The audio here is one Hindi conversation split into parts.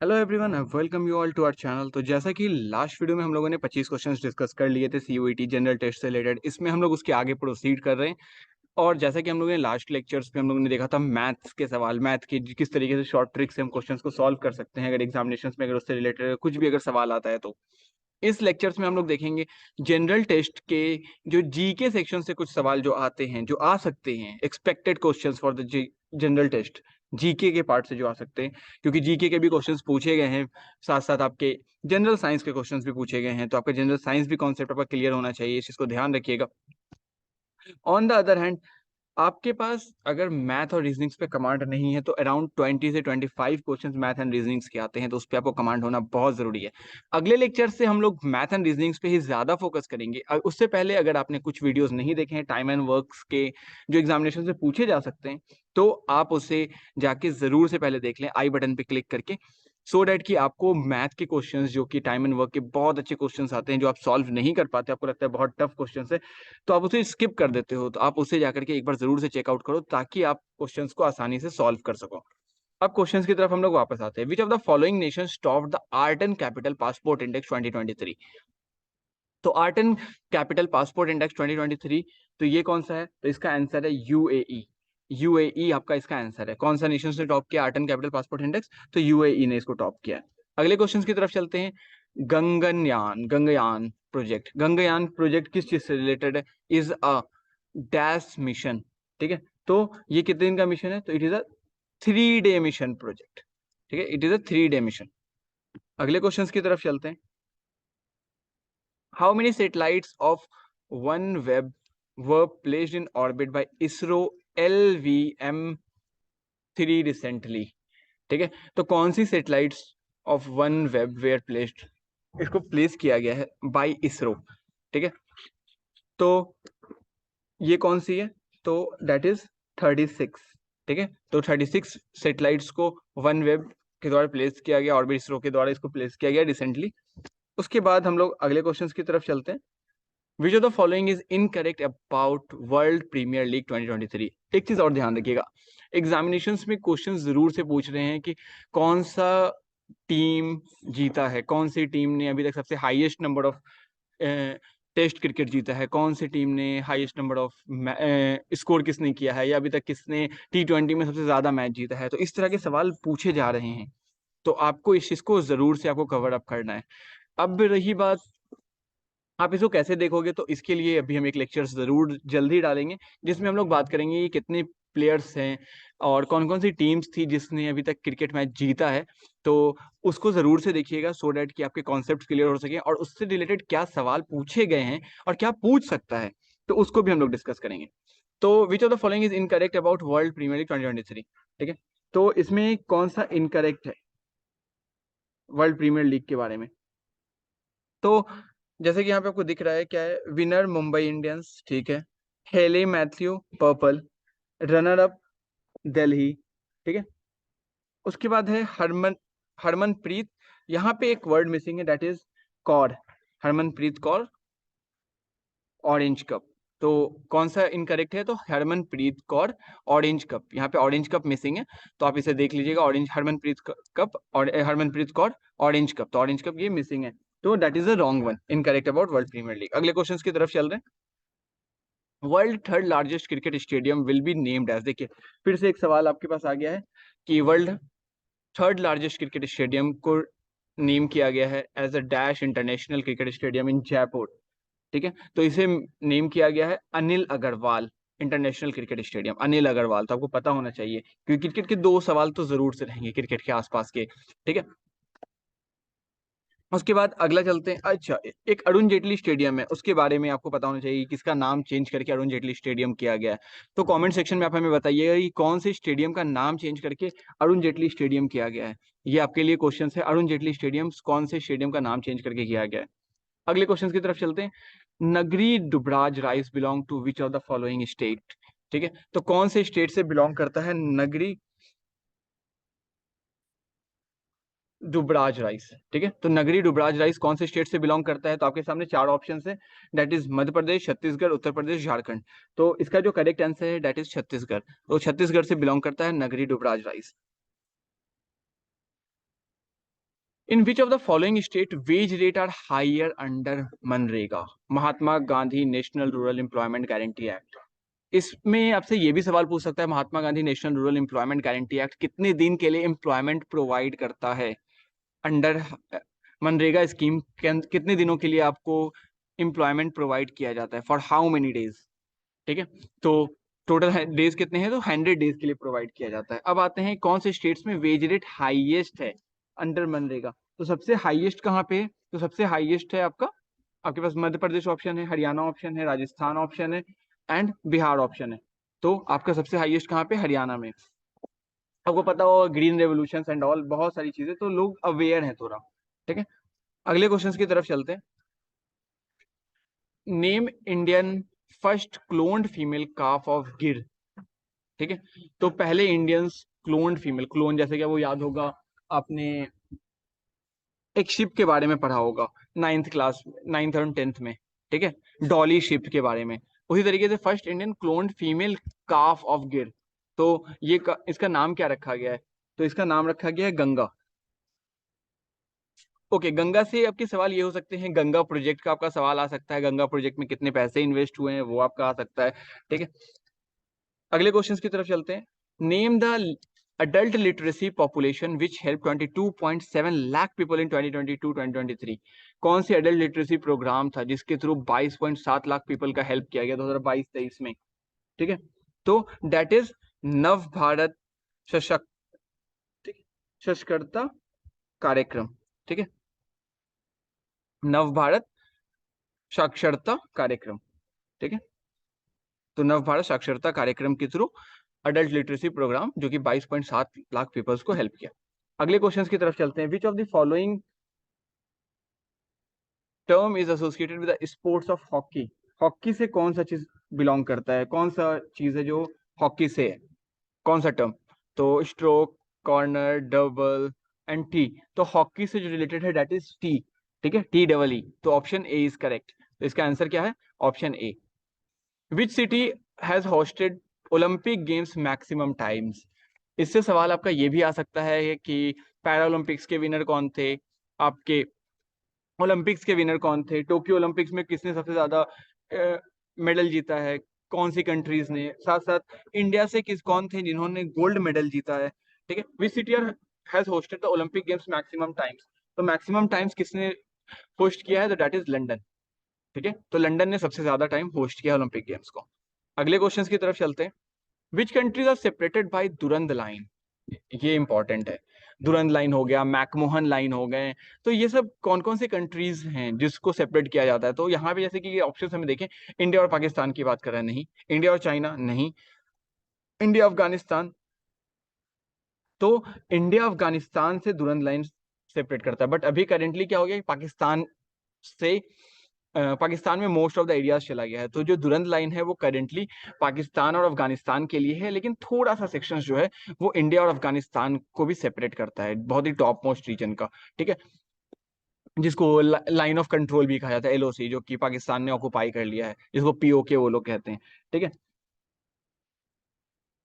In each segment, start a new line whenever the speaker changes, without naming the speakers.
Hello everyone, welcome you all to our channel. तो जैसा कि लास्ट वीडियो में हम लोगों ने 25 क्वेश्चंस डिस्कस कर लिए थे सीयूईटी जनरल टेस्ट से रिलेटेड, इसमें हम लोग उसके आगे प्रोसीड कर रहे हैं। और जैसा कि हम लोगों ने लास्ट लेक्चर्स में हम लोगों ने देखा था मैथ्स के सवाल, मैथ के किस तरीके से शॉर्ट ट्रिक से हम क्वेश्चंस को सॉल्व कर सकते हैं अगर एग्जामिनेशंस में अगर उससे रिलेटेड कुछ भी अगर सवाल आता है। तो इस लेक्चर्स में हम लोग देखेंगे जनरल टेस्ट के जो जीके सेक्शन से कुछ सवाल जो आते हैं, जो आ सकते हैं, expected questions for the general test, GK के पार्ट से जो आ सकते हैं, क्योंकि जीके के भी क्वेश्चंस पूछे गए हैं, साथ साथ आपके जनरल साइंस के क्वेश्चंस भी पूछे गए हैं। तो आपका जनरल साइंस भी कॉन्सेप्ट आपका क्लियर होना चाहिए, इस चीज को ध्यान रखिएगा। ऑन द अदर हैंड, आपके पास अगर मैथ और रीजनिंग्स पे कमांड नहीं है तो अराउंड 20 से 25 क्वेश्चंस मैथ एंड रीजनिंग्स के आते हैं, तो उस पर आपको कमांड होना बहुत जरूरी है। अगले लेक्चर से हम लोग मैथ एंड रीजनिंग्स पे ही ज्यादा फोकस करेंगे। उससे पहले अगर आपने कुछ वीडियोस नहीं देखे हैं टाइम एंड वर्क्स के, जो एग्जामिनेशन से पूछे जा सकते हैं, तो आप उसे जाके जरूर से पहले देख लें आई बटन पे क्लिक करके, सो डैट कि आपको मैथ के क्वेश्चंस जो कि टाइम एंड वर्क के बहुत अच्छे क्वेश्चंस आते हैं, जो आप सॉल्व नहीं कर पाते, आपको लगता है बहुत टफ क्वेश्चन है, तो आप उसे स्किप कर देते हो, तो आप उसे जाकर के एक बार जरूर से चेकआउट करो ताकि आप क्वेश्चंस को आसानी से सॉल्व कर सको। अब क्वेश्चंस की तरफ हम लोग वापस आते हैं। Which of the following Nations topped the art and capital passport index 2023? तो art and capital passport index 2023, तो ये कौन सा है? तो इसका आंसर है यूएई। यूएई आपका इसका आंसर है। कौन सा नेशन ने टॉप किया art and capital passport index? तो यूएई ने इसको टॉप किया। अगले क्वेश्चन की तरफ चलते हैं। गंगयान प्रोजेक्ट, गंगयान प्रोजेक्ट किस चीज से रिलेटेड है? Is a dash mission. ठीक है, तो ये कितने दिन का मिशन है? तो it is a 3 day mission project. ठीक है, it is a 3 day mission. अगले क्वेश्चन की तरफ चलते हैं। How many satellites of OneWeb were placed in orbit by ISRO LVM-3 recently? ठीक है, तो कौन सी satellites of one web were placed, इसको प्लेस किया गया है बाय इसरो। ठीक है, तो ये कौन सी है? तो दैट इज 36। ठीक है, तो 36 सैटेलाइट्स को वन वेब के द्वारा प्लेस किया गया, ऑर्बिट इसरो के द्वारा इसको प्लेस किया गया रिसेंटली। उसके बाद हम लोग अगले क्वेश्चन की तरफ चलते हैं। Which of the following is incorrect about World Premier League 2023? एक चीज और ध्यान रखिएगा, एग्जामिनेशंस में क्वेश्चन जरूर से पूछ रहे हैं कि कौन सा टीम जीता है, कौन सी टीम ने अभी तक सबसे highest number of test cricket जीता है, कौन सी टीम ने हाईएस्ट नंबर ऑफ स्कोर किसने किया है, या अभी तक किसने T20 में सबसे ज्यादा मैच जीता है। तो इस तरह के सवाल पूछे जा रहे हैं, तो आपको इस चीज को जरूर से आपको कवर अप करना है। अब रही बात आप इसको कैसे देखोगे, तो इसके लिए अभी हम एक लेक्चर जरूर जल्दी डालेंगे, जिसमें हम लोग बात करेंगे कि कितने प्लेयर्स हैं और कौन कौन सी टीम्स थी जिसने अभी तक क्रिकेट मैच जीता है। तो उसको जरूर से देखिएगा, सो डैट कि आपके कॉन्सेप्ट क्लियर हो सके और उससे रिलेटेड क्या सवाल पूछे गए हैं और क्या पूछ सकता है, तो उसको भी हम लोग डिस्कस करेंगे। तो which of the following is incorrect about World Premier League 2023? ठीक है, तो इसमें कौन सा इनकरेक्ट है वर्ल्ड प्रीमियर लीग के बारे में? तो जैसे कि यहाँ पे आपको दिख रहा है क्या है, विनर मुंबई इंडियंस। ठीक है, हेले Matthew purple, runner up Delhi. ठीक है, उसके बाद है हरमनप्रीत। यहाँ पे एक वर्ड मिसिंग है, that is Kaur. Harmanpreet Kaur orange cup. तो कौन सा इनकरेक्ट है? तो हरमनप्रीत कौर ऑरेंज कप, यहाँ पे ऑरेंज कप मिसिंग है, तो आप इसे देख लीजिएगा। ऑरेंज हरमनप्रीत कप और हरमनप्रीत कौर ऑरेंज कप, तो ऑरेंज कप ये मिसिंग है, तो that is the wrong one, incorrect about World Premier League. अगले क्वेश्चन की तरफ चल रहे हैं। World third largest cricket stadium will be named as, देखिए फिर से एक सवाल आपके पास आ गया है कि world third largest cricket stadium को नेम किया गया है as a dash international cricket stadium in Jaipur. ठीक है, तो इसे नेम किया गया है Anil Agarwal international cricket stadium, Anil Agarwal. तो आपको पता होना चाहिए, क्योंकि क्रिकेट के दो सवाल तो जरूर से रहेंगे क्रिकेट के आसपास के। ठीक है, उसके बाद अगला चलते हैं। अच्छा, एक अरुण जेटली स्टेडियम है, उसके बारे में आपको पता होना चाहिए, किसका नाम चेंज करके अरुण जेटली स्टेडियम किया गया है। तो कमेंट सेक्शन में आप हमें बताइएगा कि कौन से स्टेडियम का नाम चेंज करके अरुण जेटली स्टेडियम किया गया है। ये आपके लिए क्वेश्चन है, अरुण जेटली स्टेडियम कौन से स्टेडियम का नाम चेंज करके किया गया है। अगले क्वेश्चन की तरफ चलते हैं। Nagri Dubraj rice belong to which of the following state? ठीक है, तो कौन से स्टेट से बिलोंग करता है नगरी दुबराज राइस? ठीक है, तो नगरी दुबराज राइस कौन से स्टेट से बिलोंग करता है? तो आपके सामने चार ऑप्शन है, दैट इज मध्य प्रदेश, छत्तीसगढ़, उत्तर प्रदेश, झारखंड। तो इसका जो करेक्ट आंसर है दैट इज छत्तीसगढ़। तो छत्तीसगढ़ से बिलोंग करता है Nagri Dubraj rice. In which of the following state wage rate are higher under MNREGA? Mahatma Gandhi national rural employment guarantee act. इसमें आपसे ये भी सवाल पूछ सकता है, Mahatma Gandhi national rural employment guarantee act कितने दिन के लिए एम्प्लॉयमेंट प्रोवाइड करता है अंडर मनरेगा स्कीम? कितने दिनों के लिए आपको एम्प्लॉयमेंट प्रोवाइड किया जाता है, फॉर हाउ मेनी डेज? ठीक है, तो टोटल डेज कितने हैं? तो 100 डेज के लिए प्रोवाइड किया जाता है। अब आते हैं कौन से स्टेट्स में वेज रेट हाईएस्ट है अंडर मनरेगा। तो सबसे हाईएस्ट कहाँ पे है? तो सबसे हाईएस्ट है आपका, आपके पास मध्य प्रदेश ऑप्शन है, हरियाणा ऑप्शन है, राजस्थान ऑप्शन है एंड बिहार ऑप्शन है। तो आपका सबसे हाईएस्ट कहाँ पे? हरियाणा में। आपको पता होगा ग्रीन रेवोल्यूशन एंड ऑल बहुत सारी चीजें, तो लोग अवेयर हैं थोड़ा। ठीक है, अगले क्वेश्चंस की तरफ चलते हैं। Name Indian first cloned female calf of गिर। ठीक है, तो पहले इंडियंस क्लोन्ड फीमेल, क्लोन जैसे क्या वो याद होगा आपने, एक शिप के बारे में पढ़ा होगा नाइन्थ क्लास, नाइन्थ और 10th में। ठीक है, डॉली शिप के बारे में। उसी तरीके से first Indian cloned female calf of गिर, तो इसका नाम क्या रखा गया है? तो इसका नाम रखा गया है गंगा। ओके, गंगा से आपके सवाल ये हो सकते हैं, गंगा प्रोजेक्ट का आपका सवाल आ सकता है, गंगा प्रोजेक्ट में कितने पैसे इन्वेस्ट हुए हैं वो आपका आ सकता है। ठीक है, अगले क्वेश्चन की तरफ चलते हैं। Name the adult literacy population which helped 22.7 lakh people in 2022-2023। कौन सी adult literacy प्रोग्राम था जिसके थ्रू 22.7 लाख पीपल का हेल्प किया गया 2022-23 में? ठीक है, तो दैट इज नव भारत सशक्त, ठीक है, सशक्तता कार्यक्रम। ठीक है, नव भारत साक्षरता कार्यक्रम। ठीक है, तो नव भारत साक्षरता कार्यक्रम के थ्रू अडल्ट लिटरेसी प्रोग्राम जो कि 22.7 लाख पीपल्स को हेल्प किया। अगले क्वेश्चन की तरफ चलते हैं। Which of the following term is associated with sports of hockey? Hockey से कौन सा चीज बिलोंग करता है, कौन सा चीज है जो हॉकी से है, कौन सा टर्म? तो stroke, corner, double and T. तो हॉकी से जो रिलेटेड है दैट इज टी। ठीक है, टी डबल ई। तो ऑप्शन ए इज करेक्ट। तो इसका आंसर क्या है? Option A. Which city has hosted Olympic games maximum times? इससे सवाल आपका ये भी आ सकता है कि पैरा ओलंपिक्स के विनर कौन थे, आपके ओलंपिक्स के विनर कौन थे, टोक्यो ओलंपिक्स में किसने सबसे ज्यादा मेडल जीता है, कौन सी कंट्रीज ने, साथ साथ इंडिया से कौन थे जिन्होंने गोल्ड मेडल जीता है। ठीक है, which city has hosted the Olympic games maximum times? तो मैक्सिमम टाइम्स किसने होस्ट किया है? तो दैट इज लंदन। ठीक है, तो लंदन ने सबसे ज्यादा टाइम होस्ट किया ओलंपिक गेम्स को। अगले क्वेश्चन की तरफ चलते हैं। Which countries are separated by Durand line? ये इंपॉर्टेंट है। दुरंद लाइन हो गया, मैकमोहन लाइन हो गए, तो ये सब कौन कौन से कंट्रीज हैं जिसको सेपरेट किया जाता है? तो यहाँ पे जैसे कि ये ऑप्शन हमें देखें, इंडिया और पाकिस्तान की बात कर रहे हैं, नहीं। इंडिया और चाइना, नहीं। इंडिया अफगानिस्तान, तो इंडिया अफगानिस्तान से दुरंद लाइन सेपरेट करता है, बट अभी करेंटली क्या हो गया कि पाकिस्तान से पाकिस्तान में मोस्ट ऑफ द एरियाज चला गया है। तो जो दुरंद लाइन है वो करेंटली पाकिस्तान और अफगानिस्तान के लिए है, लेकिन थोड़ा सा सेक्शन जो है वो इंडिया और अफगानिस्तान को भी सेपरेट करता है, बहुत ही टॉप मोस्ट रीजन का। ठीक है, जिसको लाइन ऑफ कंट्रोल भी कहा जाता है, एलओसी, जो कि पाकिस्तान ने ऑक्युपाई कर लिया है, जिसको पीओके वो लोग कहते हैं। ठीक है,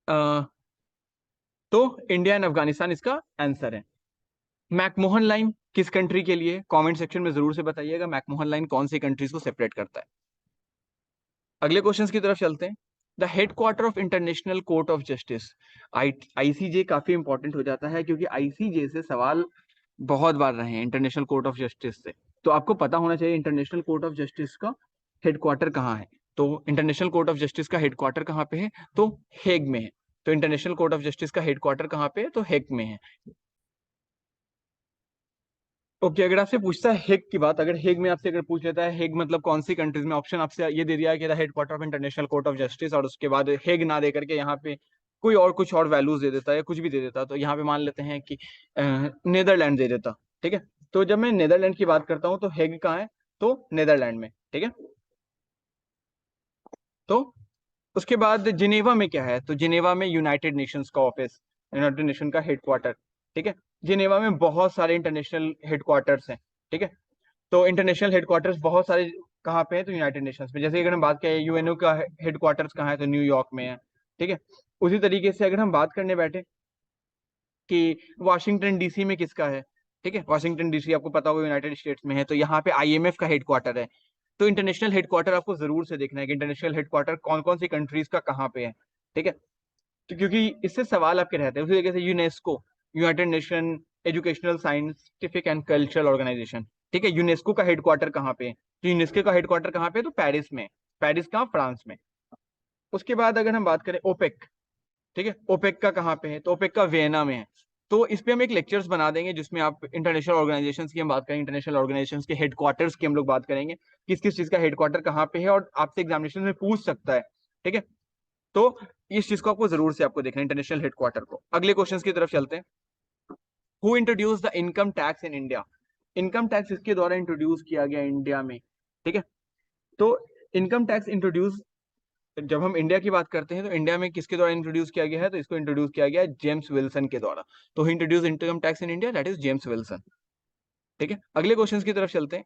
अ, तो इंडिया एंड अफगानिस्तान इसका आंसर है। मैकमोहन लाइन किस कंट्री के लिए? कमेंट सेक्शन में जरूर से बताइएगा मैकमोहन लाइन कौन सी कंट्रीज को सेपरेट करता है। अगले क्वेश्चंस की तरफ चलते हैं। The headquarter of international court of justice. ICJ काफी इंपॉर्टेंट हो जाता है क्योंकि आईसीजे से सवाल बहुत बार रहे हैं, इंटरनेशनल कोर्ट ऑफ जस्टिस से। तो आपको पता होना चाहिए इंटरनेशनल कोर्ट ऑफ जस्टिस का हेडक्वार्टर कहाँ है। तो इंटरनेशनल कोर्ट ऑफ जस्टिस का हेडक्वार्टर कहाँ पे है? तो हेग में है। तो इंटरनेशनल कोर्ट ऑफ जस्टिस का हेडक्वार्टर कहाँ पे है? तो हेग में है। ओके, अगर आपसे पूछता है हेग की बात, अगर हेग में आपसे अगर पूछ लेता है हेग मतलब कौन सी कंट्रीज में, ऑप्शन आपसे ये दे दिया है कि headquarter of international court of justice, और उसके बाद हेग ना दे करके यहाँ पे कोई और कुछ और वैल्यूज दे देता है, कुछ भी दे देता, तो यहाँ पे मान लेते हैं कि नेदरलैंड दे देता। ठीक है, तो जब मैं नेदरलैंड की बात करता हूँ तो हेग कहाँ है? तो नेदरलैंड में। ठीक है, तो उसके बाद जिनेवा में क्या है? तो जिनेवा में यूनाइटेड नेशंस का ऑफिस, यूनाइटेड नेशन का हेडक्वार्टर। ठीक है, जिनेवा में बहुत सारे इंटरनेशनल हेडक्वार्टर्स हैं। ठीक है, तो इंटरनेशनल हेडक्वार्टर्स बहुत सारे कहाँ पे हैं? तो यूनाइटेड नेशंस में। जैसे अगर हम बात करें यूएनओ का हेडक्वार्टर्स कहाँ है? तो न्यूयॉर्क में है। ठीक है, उसी तरीके से अगर हम बात करने बैठे कि वाशिंगटन डीसी में किसका है? ठीक है, वाशिंगटन डीसी आपको पता होगा यूनाइटेड स्टेट्स में है, तो यहाँ पे आईएमएफ का हेडक्वार्टर है। तो इंटरनेशनल हेडक्वार्टर आपको जरूर से देखना है कि इंटरनेशनल हेडक्वार्टर कौन कौन सी कंट्रीज का कहाँ पे है। ठीक है, तो क्योंकि इससे सवाल आपके रहते हैं। उसी तरीके से UNESCO, United Nation Educational Scientific and Cultural Organization, ठीक है, यूनेस्को का हेडक्वार्टर कहाँ पे है? तो यूनेस्को का हेडक्वार्टर कहाँ पे है? तो पेरिस में। पेरिस कहाँ? फ्रांस में। उसके बाद अगर हम बात करें ओपेक, ठीक है, ओपेक का कहाँ पे है? तो ओपेक का वियना में है। तो इस पे हम एक लेक्चर्स बना देंगे जिसमें आप इंटरनेशनल ऑर्गेनाइजेशंस की हम बात करेंगे, इंटरनेशनल ऑर्गेनाइजेशंस के हेडक्वार्टर्स की हम लोग बात करेंगे, किस किस चीज का हेडक्वार्टर कहाँ पे है, और आपसे एग्जामिनेशन में पूछ सकता है। ठीक है, तो इस चीज को आपको जरूर से आपको देखना है, इंटरनेशनल हेडक्वार्टर को। अगले क्वेश्चन की तरफ चलते हैं। Who introduce the income tax in India? Income tax इसके द्वारा इंट्रोड्यूस किया गया इंडिया में। ठीक है, तो इनकम टैक्स इंट्रोड्यूस, जब हम इंडिया की बात करते हैं तो इंडिया में किसके द्वारा इंट्रोड्यूस किया गया है? तो इसको इंट्रोड्यूस किया गया है जेम्स विल्सन के द्वारा। तो introduce income tax in India, that is James Wilson. ठीक है, अगले क्वेश्चन की तरफ चलते हैं।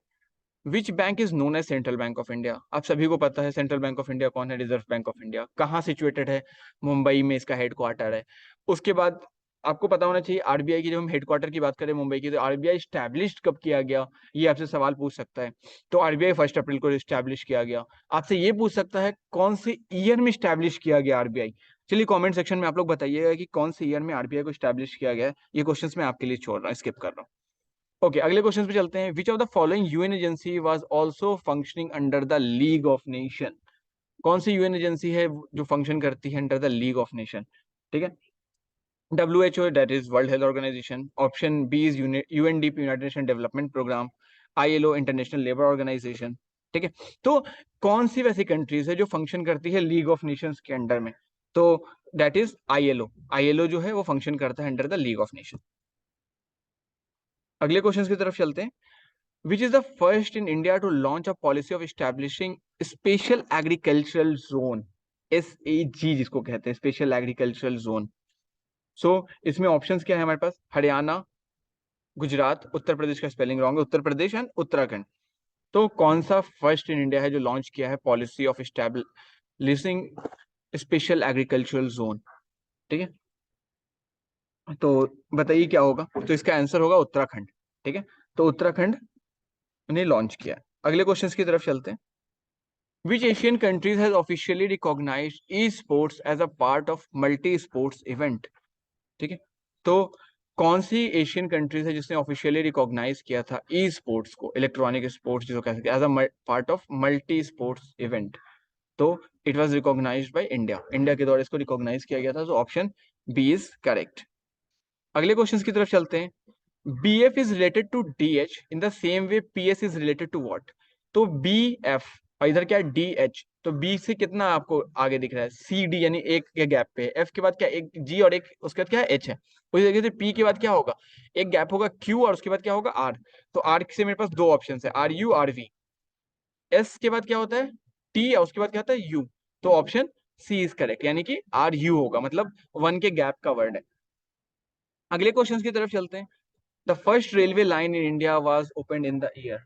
Which bank is known as central bank of India? आप सभी को पता है सेंट्रल बैंक ऑफ इंडिया कौन है? Reserve bank of India. कहाँ सिचुएटेड है? मुंबई में इसका हेडक्वार्टर है। उसके बाद आपको पता होना चाहिए आरबीआई की, जब हम हेडक्वार्टर की बात करें मुंबई की, तो आरबीआई स्टैब्लिश कब किया गया? ये आपसे सवाल पूछ सकता है। तो आरबीआई 1 अप्रैल को स्टैब्लिश किया गया। आपसे ये पूछ सकता है कौन से ईयर में स्टैब्लिश किया गया आरबीआई। चलिए कमेंट सेक्शन में आप लोग बताइएगा कि कौन से ईयर में आरबीआई को स्टैब्लिश किया गया है। ये क्वेश्चंस मैं आपके लिए छोड़ रहा हूँ, स्किप कर रहा हूँ। ओके, अगले क्वेश्चन पे चलते हैं। Which of the following UN agency was also functioning under the League of Nation? कौन सी यूएन एजेंसी है जो फंक्शन करती है under the League of Nation? ठीक है, WHO, that is World Health Organization. Option B is UNDP, United Nation Development Programme. ILO, International Labour Organization. ठीक है, तो कौन सी वैसी कंट्रीज है जो फंक्शन करती है लीग ऑफ नेशंस के अंडर में? तो दैट इज आईएलओ। आईएलओ जो है वो फंक्शन करता है under the League of nation. अगले क्वेश्चन की तरफ चलते हैं। Which is the first in India to launch a policy of establishing special agricultural zone, SAG जिसको कहते हैं, स्पेशल एग्रीकल्चरल जोन। सो इसमें ऑप्शंस क्या है हमारे पास? हरियाणा, गुजरात, उत्तर प्रदेश का स्पेलिंग रॉन्ग है, उत्तर प्रदेश एंड उत्तराखंड। तो कौन सा फर्स्ट इन इंडिया है जो लॉन्च किया है policy of establishing special agricultural zone? ठीक है, तो बताइए क्या होगा? तो इसका आंसर होगा उत्तराखंड। ठीक है, तो उत्तराखंड ने लॉन्च किया है। अगले क्वेश्चन की तरफ चलते हैं। Which Asian countries has officially recognized esports as a part of multi-sports event? ठीक है, तो कौन सी एशियन कंट्रीज है जिसने ऑफिशियली रिकॉग्नाइज किया था ई स्पोर्ट्स को, इलेक्ट्रॉनिक स्पोर्ट्स जिसको कह सकते हैं, as a part of multi sports event? तो it was recognized by India. India के द्वारा इसको रिकॉग्नाइज किया गया था। तो ऑप्शन बी इज करेक्ट। अगले क्वेश्चन की तरफ चलते हैं। BF is related to DH in the same way PS is related to what? तो BF और इधर क्या है? DH। तो B से कितना आपको आगे दिख रहा है? CD, यानी एक के गैप पे। F के बाद क्या? एक G और एक उसके बाद क्या है? H है। उसी तरीके से P के बाद क्या होगा? एक गैप होगा Q और उसके बाद क्या होगा? R। तो R से मेरे पास दो ऑप्शन है, RU, RV। S के बाद क्या होता है? T और उसके बाद क्या होता है? U। तो ऑप्शन C इज करेक्ट, यानी कि RU होगा, मतलब 1 के गैप का वर्ड है। अगले क्वेश्चन की तरफ चलते हैं। The first railway line in India was open in the year?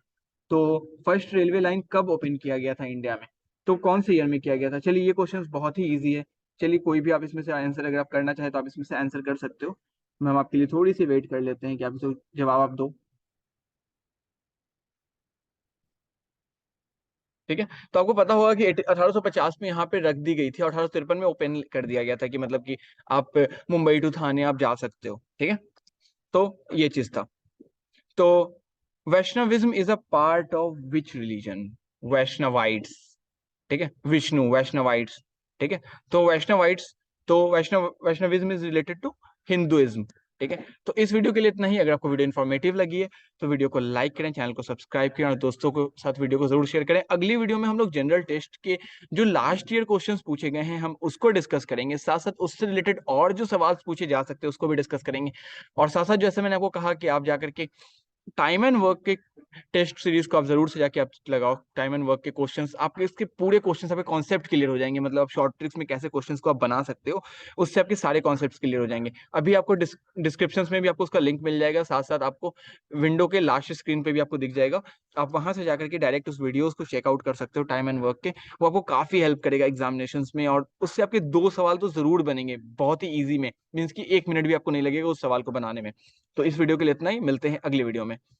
तो फर्स्ट रेलवे लाइन कब ओपन किया गया था इंडिया में? तो कौन से ईयर में किया गया था? चलिए ये क्वेश्चन बहुत ही इजी है। चलिए कोई भी आप इसमें से आंसर अगर आप करना चाहें तो आप इसमें से आंसर कर सकते हो। हम आपके लिए थोड़ी सी वेट कर लेते हैं कि आप इसे जवाब आप दो। ठीक है, तो आपको पता होगा कि 1850 में यहाँ पे रख दी गई थी, 1853 में ओपन कर दिया गया था, कि मतलब कि आप मुंबई टू थाने आप जा सकते हो। ठीक है, तो ये चीज था। तो Vaishnavism is a part of which religion? Vaishnavites. ठीक है, विष्णु, वैष्णवाइट्स। ठीक है, तो वैष्णवाइट्स, तो Vaishnavism is related to Hinduism. ठीक है, तो इस वीडियो के लिए इतना ही। अगर आपको वीडियो इन्फॉर्मेटिव लगी है तो वीडियो को लाइक करें, चैनल को सब्सक्राइब करें और दोस्तों को साथ वीडियो को जरूर शेयर करें। अगली वीडियो में हम लोग जनरल टेस्ट के जो लास्ट ईयर क्वेश्चंस पूछे गए हैं हम उसको डिस्कस करेंगे, साथ साथ उससे रिलेटेड और जो सवाल पूछे जा सकते हैं उसको भी डिस्कस करेंगे। और साथ साथ जैसे मैंने आपको कहा कि आप जाकर के टाइम एंड वर्क के टेस्ट सीरीज को आप जरूर से जाके आप लगाओ। टाइम एंड वर्क के क्वेश्चंस आपके, इसके पूरे क्वेश्चंस आपके कॉन्सेप्ट क्लियर हो जाएंगे, मतलब आप शॉर्ट ट्रिक्स में कैसे क्वेश्चंस को आप बना सकते हो, उससे आपके सारे कॉन्सेप्ट्स क्लियर हो जाएंगे। अभी आपको डिस्क्रिप्शन में भी आपको उसका लिंक मिल जाएगा, साथ साथ आपको विंडो के लास्ट स्क्रीन पे भी आपको दिख जाएगा। आप वहां से जाकर के डायरेक्ट उस वीडियोस को चेकआउट कर सकते हो टाइम एंड वर्क के। वो आपको काफी हेल्प करेगा एग्जामिनेशन में, और उससे आपके 2 सवाल तो जरूर बनेंगे बहुत ही ईजी में। मीन्स की 1 मिनट भी आपको नहीं लगेगा उस सवाल को बनाने में। तो इस वीडियो के लिए इतना ही, मिलते हैं अगली वीडियो में।